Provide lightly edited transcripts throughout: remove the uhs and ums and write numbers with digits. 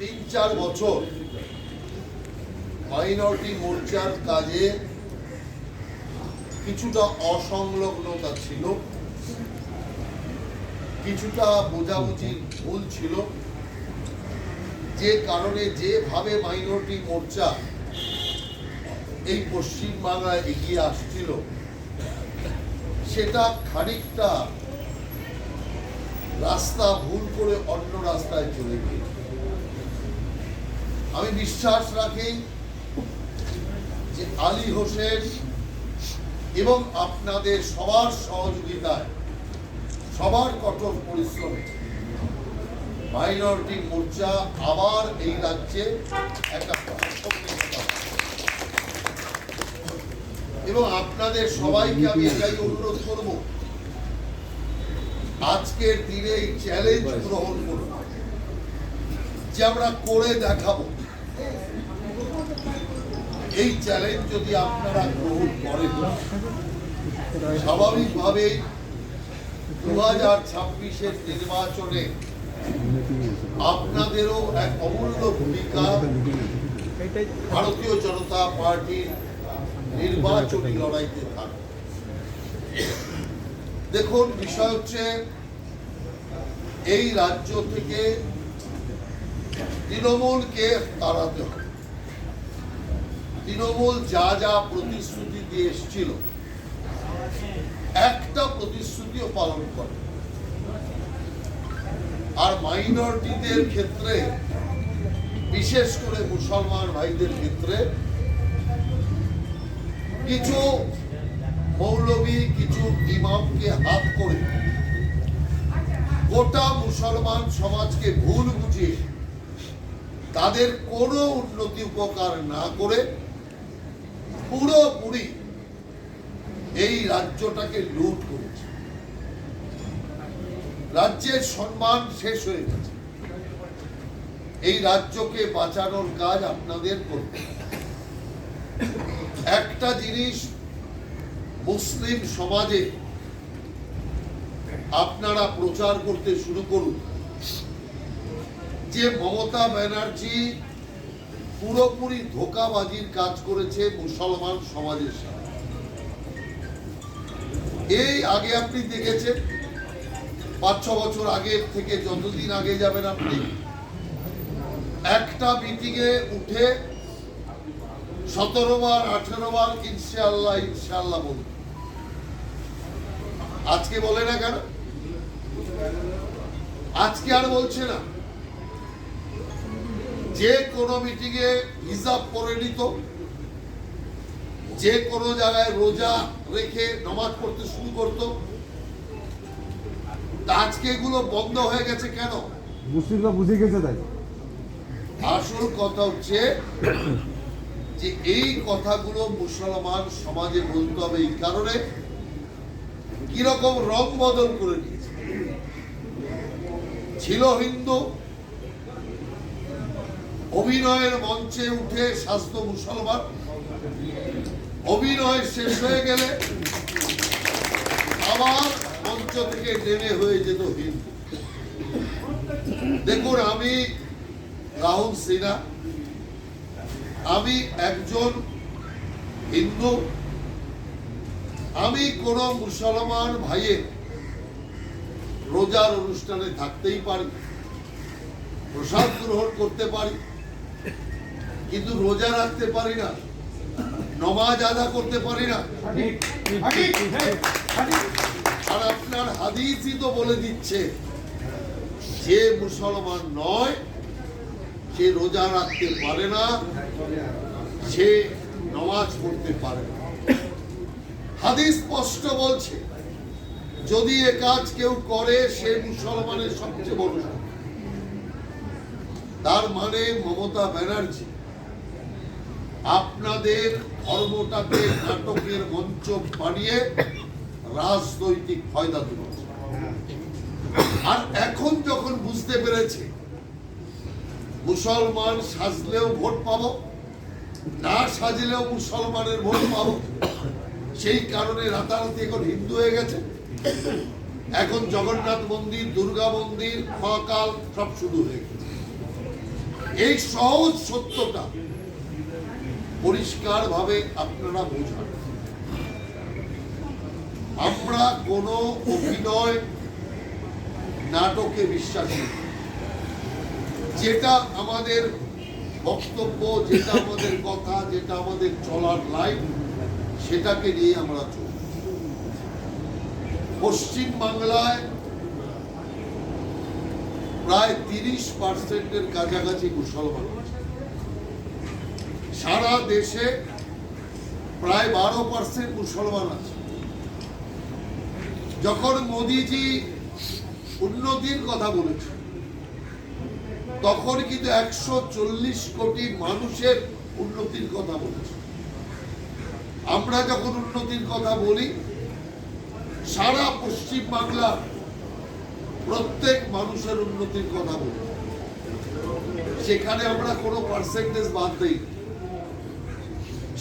3-4 বছর মাইনরিটি মোর্চার কাজে কিছুটা অসংলগ্নতা ছিল, কিছুটা বোঝাবুঝির ভুল ছিল, যে কারণে যেভাবে মাইনরিটি মোর্চা এই পশ্চিমবাংলায় এগিয়ে আসছিল সেটা খানিকটা রাস্তা ভুল করে অন্য রাস্তায় চলে গিয়েছে। আমি বিশ্বাস রাখি যে আলী হোসেন এবং আপনাদের সবার সহযোগিতায়, সবার কঠোর পরিশ্রমে মাইনরিটি মোর্চা আবার এই রাজ্যে একটা এবং আপনাদের সবাইকে আমি এটাই অনুরোধ করব, আজকের দিনে এই চ্যালেঞ্জ গ্রহণ করুন যে আমরা করে দেখাবো। এই চ্যালেঞ্জ যদি আপনারা গ্রহণ করেন, স্বাভাবিকভাবেই 2026-এর নির্বাচনে আপনাদেরও এক অমূল্য ভূমিকা ভারতীয় জনতা পার্টির নির্বাচনী লড়াইতে থাকবে। দেখুন, বিষয় হচ্ছে এই রাজ্য থেকে তৃণমূলকে তাড়াতে হবে। তৃণমূল যা যা প্রতিশ্রুতি দিয়ে এসেছিল, একটা প্রতিশ্রুতিও পালন করে। আর মাইনরিটিদের ক্ষেত্রে, বিশেষ করে মুসলমান ভাইদের ক্ষেত্রে, কিছু মৌলবী, কিছু ইমামকে হাত করে গোটা মুসলমান সমাজকে ভুল বুঝিয়ে তাদের কোনো উন্নতি উপকার না করে পুরোপুরি এই রাজ্যটাকে লুট করেছে। রাজ্যের সম্মান শেষ হয়ে গেছে। এই রাজ্যকে বাঁচানোর কাজ আপনাদের করতে হবে। একটা জিনিস মুসলিম সমাজে আপনারা প্রচার করতে শুরু করুন যে মমতা ব্যানার্জি পুরোপুরি ধোঁকাবাজির কাজ করেছে মুসলমান সমাজের সাথে। এই আগে আপনি দেখেছেন, 5-6 বছর আগে থেকে যতদিন আগে যাবেন আপনি, একটা মিটিংয়ে উঠে 17 বার 18 বার ইনশাআল্লাহ ইনশাআল্লাহ বলুন। আজকে বলে না কেন? আজকে আর বলছে না। যে কোনো মিটিংয়ে হিসাব করে নিত, যে কোনো জায়গায় রোজা রেখে নামাজ পড়তে শুরু করত। আজকে এগুলো বন্ধ হয়ে গেছে কেন? মুসলিমরা বুঝে গেছে তাই। আসল কথা হচ্ছে যে এই কথাগুলো মুসলমান সমাজে বলতে হবে। এই কারণে কিরকম রং বদল করে দিয়েছে। ছিল হিন্দু, অভিনয়ের মঞ্চে উঠে স্বাস্থ্য মুসলমান, অভিনয় শেষ হয়ে গেলে আবার মঞ্চ থেকে নেমে হয়ে যেত হিন্দু। দেখুন, আমি রাহুল সিনহা, আমি একজন হিন্দু। আমি কোন মুসলমান ভাইয়ের রোজার অনুষ্ঠানে থাকতেই পারি, প্রসাদ গ্রহণ করতে পারি, কিন্তু রোজা রাখতে পারি না, নমাজ আদা করতে পারি না। আর আপনার হাদিসই তো বলে দিচ্ছে যে মুসলমান নয় সে রোজা রাখতে পারে না, সে নামাজ পড়তে পারে না। হাদিস স্পষ্ট বলছে, যদি এ কাজ কেউ করে সে মুসলমানের সবচেয়ে বড় শত্রু। তার মানে মমতা ব্যানার্জি আপনাদের ধর্মটাকে নাটকের মঞ্চ বানিয়ে রাজনৈতিক ফায়দা তুলেছে। আর এখন যখন বুঝতে পেরেছে মুসলমান সাজলেও ভোট পাবো, না সাজলেও মুসলমানের ভোট পাবো, সেই কারণে রাতারাতি এখন হিন্দু হয়ে গেছে। এখন জগন্নাথ মন্দির, দুর্গা মন্দির, মহাকাল সব শুরু হয়ে গেছে। এই সহজ সত্যটা পরিষ্কারভাবে আপনারা বোঝান। আমরা কোনো অভিনয় নাটকে বিশ্বাসী, যেটা আমাদের বক্তব্য, যেটা আমাদের কথা, যেটা আমাদের চলার লাইন, সেটাকে নিয়ে আমরা চলি। পশ্চিম বাংলায় প্রায় 30% কাছাকাছি মুসলমান আছে। সারা দেশে প্রায় 12% মুসলমান আছে। যখন মোদিজি উন্নতির কথা বলেছে, তখন কিন্তু 140 কোটি মানুষের উন্নতির কথা বলেছে। আমরা যখন উন্নতির কথা বলি, সারা পশ্চিম বাংলা প্রত্যেক মানুষের উন্নতির কথা বলি, সেখানে আমরা কোনো পার্সেন্টেজ বাদ দিই।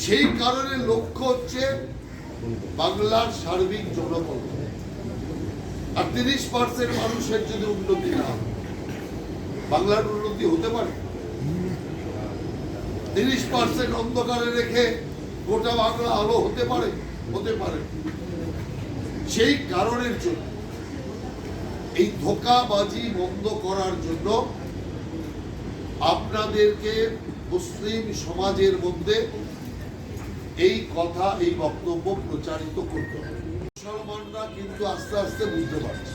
সেই কারণে লক্ষ্য হচ্ছে বাংলার সার্বিক জনগণ। আর 30% মানুষের যদি উন্নতি না হয়, বাংলার উন্নতি হতে পারে? 30% অন্ধকারে রেখে গোটা বাংলা আলো হতে পারে? হতে পারে। সেই কারণের জন্য, এই ধোঁকাবাজি বন্ধ করার জন্য আপনাদেরকে মুসলিম সমাজের মধ্যে এই কথা, এই বক্তব্য প্রচারিত করতে হবে। মুসলমানরা কিন্তু আস্তে আস্তে বুঝতে পারছে,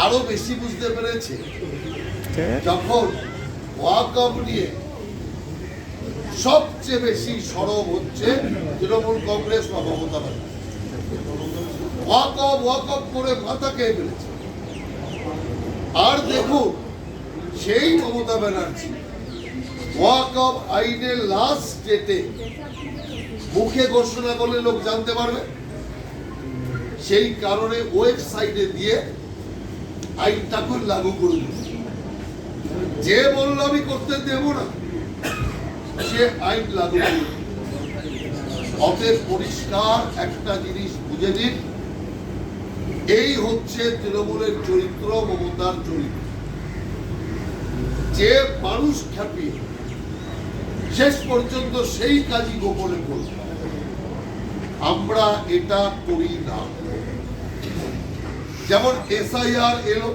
আরো বেশি বুঝতে পেরেছে যখন ওয়াকফ নিয়ে সবচেয়ে বেশি সরব হচ্ছে তৃণমূল কংগ্রেস বা মমতা ব্যানার্জি। ওয়াকফ করে মাথা খেয়ে ফেলেছে। আর দেখুন, সেই মমতা ব্যানার্জি ওয়াকফ আইনের লাস্ট ডেটে মুখে ঘোষণা করলে লোক জানতে পারবে, সেই কারণে ওয়েবসাইটে দিয়ে আইনটাকে লাগু করে দিচ্ছে। যে বলল আমি করতে দেব না, সে আইন লাগু করে। অতএব পরিষ্কার একটা জিনিস বুঝে নিন, এই হচ্ছে তৃণমূলের চরিত্র, মমতার চরিত্র। যে মানুষ খেপিয়ে শেষ পর্যন্ত সেই কাজই গোপনে করবে। আমরা এটা করি না। যেমন এসআইআর এলো,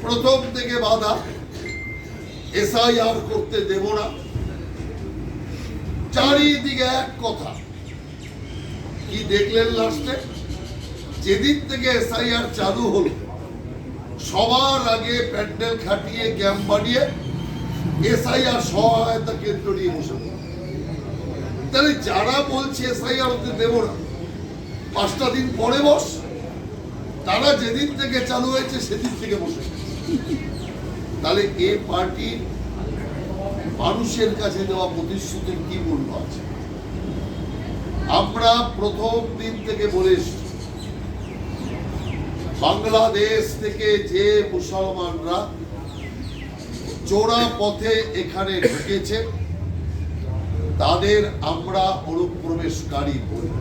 প্রথম থেকে বাধা, এসআইআর করতে দেব না। চারিদিকে এক কথা। কি দেখলেন লাস্টে? যেদিন থেকে এসআইআর চালু হলো, সবার আগে প্যান্ডেল খাটিয়ে ক্যাম্প বানিয়ে এসআইআর সহায়তা কেন্দ্র নিয়ে বসে। তাহলে যারা বলছে এসআইআর হতে দেব না, 5টা দিন পরে বস, তারা যেদিন থেকে চালু হয়েছে সেদিন থেকে বসে। তাহলে এ পার্টির মানুষের কাছে দেওয়া প্রতিশ্রুতির কি মূল্য আছে? আমরা প্রথম দিন থেকে বলে এসেছি, বাংলাদেশ থেকে যে মুসলমানরা চোরা পথে এখানে ঢুকেছে, তাদের আমরা অনুপ্রবেশকারী বলি।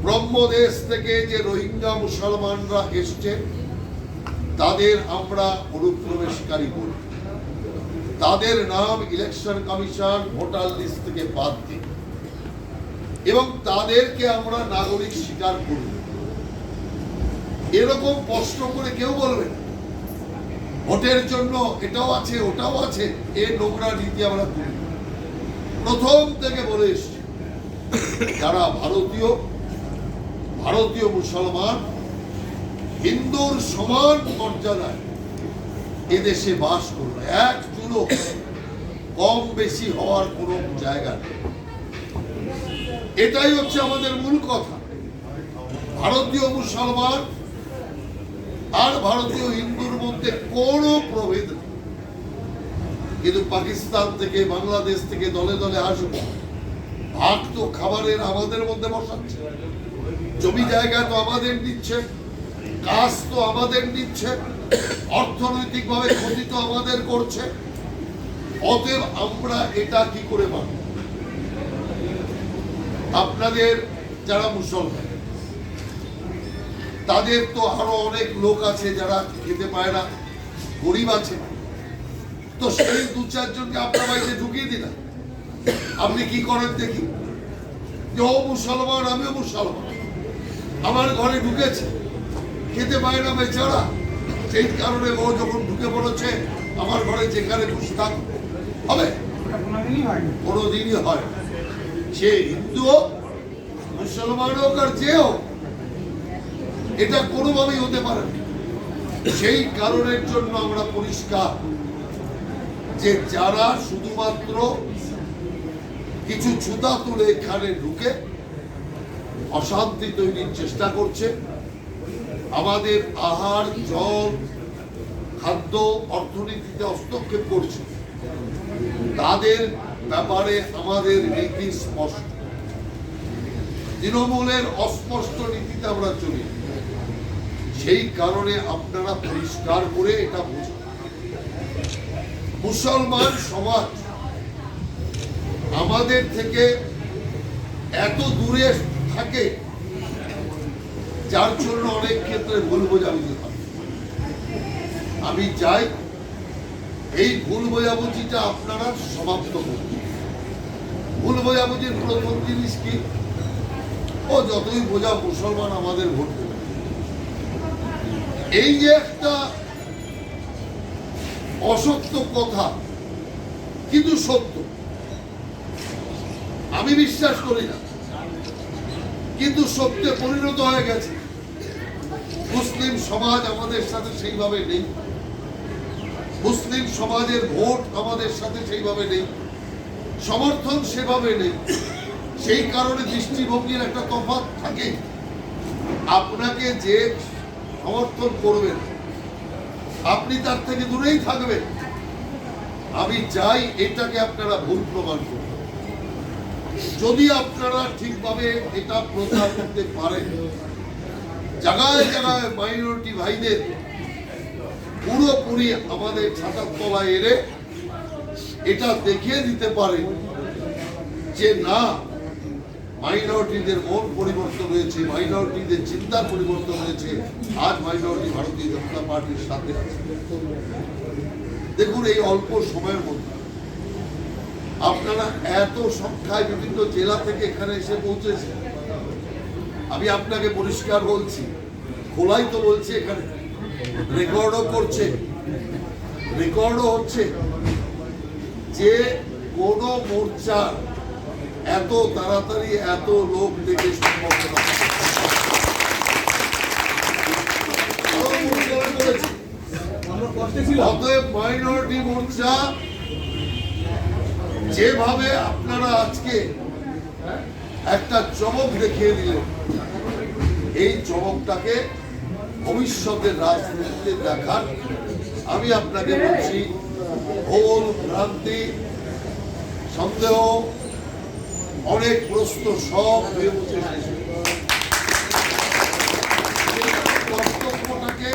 ব্রহ্মদেশ থেকে যে রোহিঙ্গা মুসলমানরা এসছে, তাদের আমরা অনুপ্রবেশকারী বলি। তাদের নাম ইলেকশন কমিশন ভোটার লিস্ট থেকে বাদ দিই এবং তাদেরকে আমরা নাগরিক স্বীকার করি। এরকম প্রশ্ন করে কেউ বলবে না ভোটের জন্য এটাও আছে ওটাও আছে, এ নোংরা নীতি আমরা করি। প্রথম থেকে বলে এসছি, যারা ভারতীয় মুসলমান হিন্দুর সমান মর্যাদায় এদেশে বাস করবে, এক চুলো কম বেশি হওয়ার কোনো জায়গা নেই। এটাই হচ্ছে আমাদের মূল কথা। ভারতীয় মুসলমান আর ভারতীয় হিন্দুর মধ্যে কোনো প্রভেদ নেই। কিন্তু পাকিস্তান থেকে, বাংলাদেশ থেকে দলে দলে আসবে, ভাগ তো খাবারের আমাদের মধ্যে বসাচ্ছে, জমি জায়গা তো আমাদের নিচ্ছে, কাজ তো আমাদের নিচ্ছে, অর্থনৈতিকভাবে ক্ষতি তো আমাদের করছে। অতএব আমরা এটা কি করে মানব? আপনাদের যারা মুসলমান, তাদের তো আরো অনেক লোক আছে যারা খেতে পায় না, গরিব আছে, তো সেই 2-4 জনকে আপনার বাড়িতে ঢুকিয়ে দিন। আপনি কি করেন দেখি, যে ও মুসলমান আমিও মুসলমান, আমার ঘরে ঢুকেছে, খেতে পায় না বেচারা, সেই কারণে ও যখন ঢুকে পড়েছে আমার ঘরে যেখানে বসে থাকবে হবে, কোনোদিনই হয়। সে হিন্দু হোক, মুসলমান হোক আর যে হোক, এটা কোনোভাবেই হতে পারে না। সেই কারণের জন্য আমরা পরিষ্কার যে যারা শুধুমাত্র কিছু ছুতা তুলে এখানে ঢুকে অশান্তি তৈরির চেষ্টা করছে, আমাদের আহার, জল, খাদ্য, অর্থনীতিতে হস্তক্ষেপ করছে, তাদের ব্যাপারে আমাদের নীতি স্পষ্ট। তৃণমূলের অস্পষ্ট নীতিতে আমরা চলি। সেই কারণে আপনারা পরিষ্কার করে এটা বুঝুন, মুসলমান সমাজ আমাদের থেকে এত দূরে থাকে, যার জন্য অনেক ক্ষেত্রে ভুল বোঝাবুঝি হয়। আমি চাই এই ভুল বোঝাবুঝিটা আপনারা সমাপ্ত করুন। ভুল বোঝাবুঝির প্রথম জিনিস কি, ও যতই বোঝা মুসলমান আমাদের ভোট দেবে, এই যে একটা অসত্য কথা কিন্তু সত্য, আমি বিশ্বাস করি না, কিন্তু সত্যে পরিণত হয়ে গেছে। মুসলিম সমাজ আমাদের সাথে সেইভাবে নেই, মুসলিম সমাজের ভোট আমাদের সাথে সেইভাবে নেই, সমর্থন সেভাবে নেই। সেই কারণে দৃষ্টিভঙ্গির একটা তফাৎ থাকে। আপনাকে যে সমর্থন করবেন আপনি তার থেকে দূরেই থাকবেন। আমি চাই এটাকে আপনারা ভুল প্রমাণ করুন। যদি আপনারা ঠিকভাবে এটা প্রচার করতে পারেন, জায়গায় জায়গায় মাইনরিটি ভাইদের পুরোপুরি আমাদের ছাতার তলায় এনে এটা দেখিয়ে দিতে পারে যে না, মাইনরিটিদের মন পরিবর্তন হয়েছে, মাইনরিটিদের চিন্তার পরিবর্তন হয়েছে, আজ মাইনরিটি ভারতীয় জনতা পার্টির সাথে আছে। দেখুন, এই অল্প সময়ের মধ্যে আপনারা এত সংখ্যায় বিভিন্ন জেলা থেকে এখানে এসে পৌঁছেছে। আমি আপনাকে পরিষ্কার বলছি, খোলাই তো বলছি, এখানে রেকর্ডও করছে, রেকর্ডও হচ্ছে যে কোন মোর্চা এত তাড়াতাড়ি এত লোক দেখে সম্ভব না। অতএব মাইনরিটি মোর্চা যেভাবে আপনারা আজকে একটা চমক দেখিয়ে দিলেন, এই চমকটাকে ভবিষ্যতের রাজনীতিতে দেখার আমি আপনাকে বলছি, ভুল ভ্রান্তি, সন্দেহ, অনেক প্রশ্ন সব হয়ে মুছে শেষ। কর্তব্যটাকে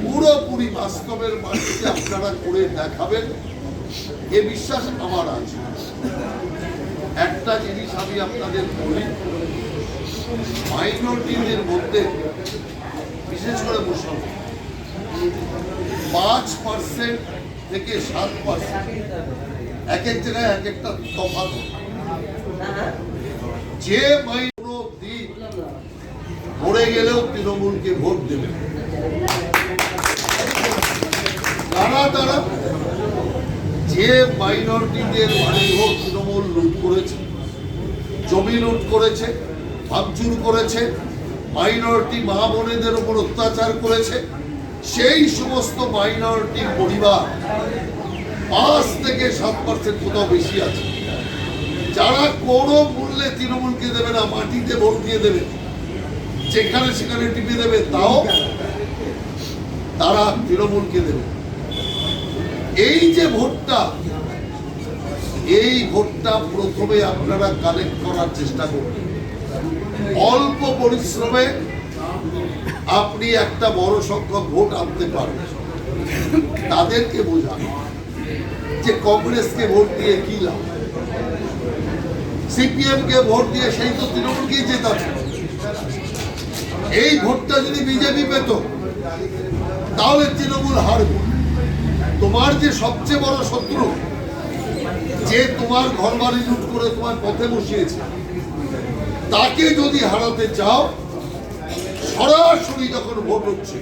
পুরোপুরি বাস্তবের মাটিতে আপনারা করে দেখাবেন, এ বিশ্বাস আমার আছে। একটা জিনিস আমি আপনাদের বলি, মাইনরিটিদের মধ্যে বিশেষ করে মুসলমান 5% থেকে 7%, এক এক জায়গায় এক একটা তফাৎ। যে দিন মরে গেলেও তৃণমূলকে ভোট দেবে, তারা যে মাইনরিটিদের বাড়ি ভোট তৃণমূল লুট করেছে, জমি লুট করেছে, ভাঙচুর করেছে, মাইনরিটি মা বোনেদের উপর অত্যাচার করেছে, সেই সমস্ত মাইনরিটি পরিবার 5 থেকে 7% কোথাও বেশি আছে, যারা কোনো মূল্যে তৃণমূলকে দেবে না, মাটিতে ভোট দিয়ে দেবে, যেখানে সেখানে টিপে দেবে, তাও তারা তৃণমূলকে দেবে। এই যে ভোটটা, এই ভোটটা প্রথমে আপনারা কালেক্ট করার চেষ্টা করবেন। অল্প পরিশ্রমে আপনি একটা বড় সংখ্যক ভোট আনতে পারবেন। তাদেরকে বোঝান যে কংগ্রেসকে ভোট দিয়ে কি লাভ, সিপিএম কে ভোট দিয়ে সেই তো তৃণমূলকেই জেতাবে। এই ভোটটা যদি বিজেপি পেত তাহলে তৃণমূল হারবে। তোমার যে সবচেয়ে বড় শত্রু, যে তোমার ঘরবাড়ি লুট করে তোমার পথে বসিয়েছে, তাকে যদি হারাতে চাও, সরাসরি যখন ভোট হচ্ছে,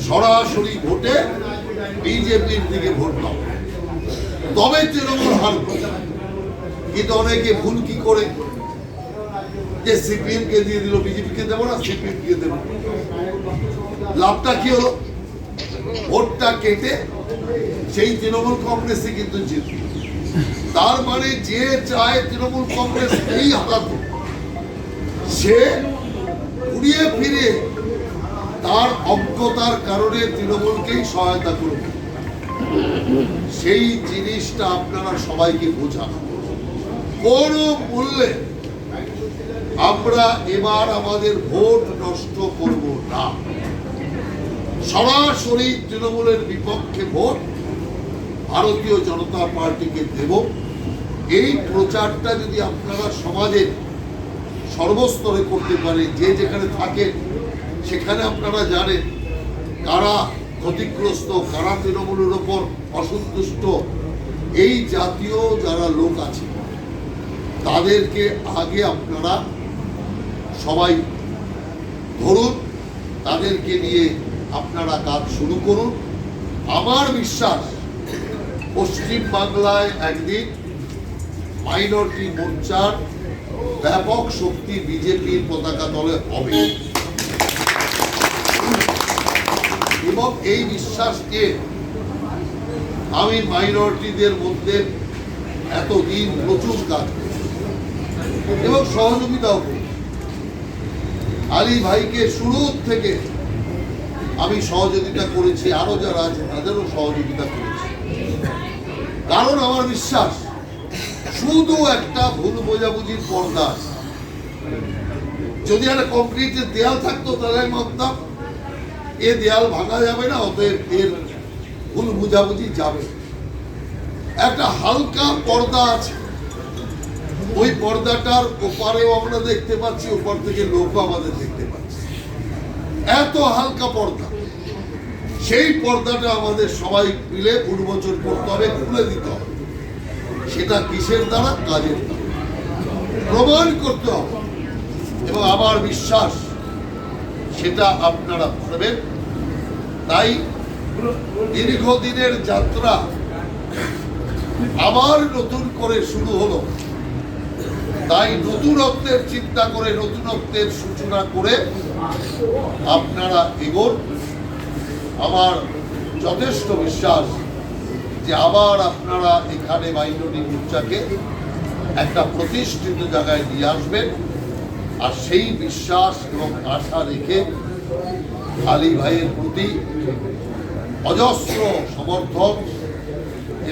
সরাসরি ভোটে বিজেপির দিকে ভোট দাও, তবে তৃণমূল হারবে। কিন্তু অনেকে ভুল কি করে, যে সিপিএম কে দিয়ে দিল, বিজেপি কে দেবো না, সিপিএম কে দেবো। লাভটা কি হলো? ভোটটা কেটে সেই তৃণমূল কংগ্রেসে কিন্তু জিতবে। তার মানে যে চায় তৃণমূল কংগ্রেস এই হারাতে, সে ঘুরিয়ে ফিরে তার অজ্ঞতার কারণে তৃণমূলকেই সহায়তা করবে। সেই জিনিসটা আপনারা সবাইকে বোঝান। কোন মূল্যে আমরা এবার আমাদের ভোট নষ্ট করব না। সরাসরি তৃণমূলের বিপক্ষে ভোট ভারতীয় জনতা পার্টিকে দেব। এই প্রচারটা যদি আপনারা সমাজের সর্বস্তরে করতে পারেন, যে যেখানে থাকেন সেখানে আপনারা জানেন কারা ক্ষতিগ্রস্ত, কারা তৃণমূলের ওপর অসন্তুষ্ট, এই জাতীয় যারা লোক আছে তাদেরকে আগে আপনারা সবাই ধরুন, তাদেরকে নিয়ে আপনারা কাজ শুরু করুন। আমার বিশ্বাস পশ্চিম বাংলায় একদিন মাইনরিটি মোর্চার ব্যাপক শক্তি বিজেপির পতাকা তলে হবে, এবং এই বিশ্বাস নিয়ে আমি মাইনরিটিদের মধ্যে এতদিন প্রচুর কাজ করি এবং সহযোগিতাও করি। আলী ভাইকে শুরু থেকে আমি সহযোগিতা করেছি, আরো যারা আছে তাদেরও সহযোগিতা করেছি। কারণ আমার বিশ্বাস শুধু একটা ভুল বোঝাবুঝির পর্দা আছে। যদি একটা কংক্রিটের দেয়াল থাকতো তাহলে আমি ভাবতাম এ দেয়াল ভাঙা যাবে না, অতএব এর ভুল বোঝাবুঝি যাবে। একটা হালকা পর্দা আছে, ওই পর্দাটার ওপারেও আমরা দেখতে পাচ্ছি, ওপার থেকে লোকও আমাদের দেখতে পাচ্ছি। এত হালকা পর্দা, সেই পর্দাটা আমাদের সবাই মিলে উন্মোচন করতে হবে, খুলে দিতে হবে। সেটা কিসের দ্বারা? কাজের দ্বারা প্রমাণ করতে হবে, এবং আমার বিশ্বাস সেটা আপনারা পারবেন। তাই দীর্ঘদিনের যাত্রা আবার নতুন করে শুরু হলো। তাই নতুনত্বের চিন্তা করে, নতুনত্বের সূচনা করে আপনারা এগোন। আমার যথেষ্ট বিশ্বাস যে আবার আপনারা এখানে মাইনরিটি মোর্চাকে একটা প্রতিষ্ঠিত জায়গায় নিয়ে আসবেন। আর সেই বিশ্বাস এবং আশা রেখে আলী ভাইয়ের প্রতি অজস্র সমর্থন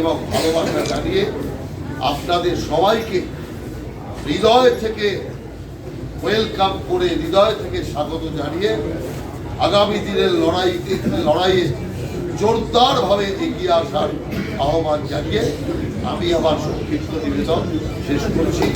এবং ভালোবাসা জানিয়ে আপনাদের সবাইকে হৃদয় থেকে ওয়েলকাম করে, হৃদয় থেকে স্বাগত জানিয়ে আগামী দিনের লড়াইয়ে জোরদারভাবে এগিয়ে আসার আহ্বান জানিয়ে আমি আমার সংক্ষিপ্ত নিবেদন শেষ করছি।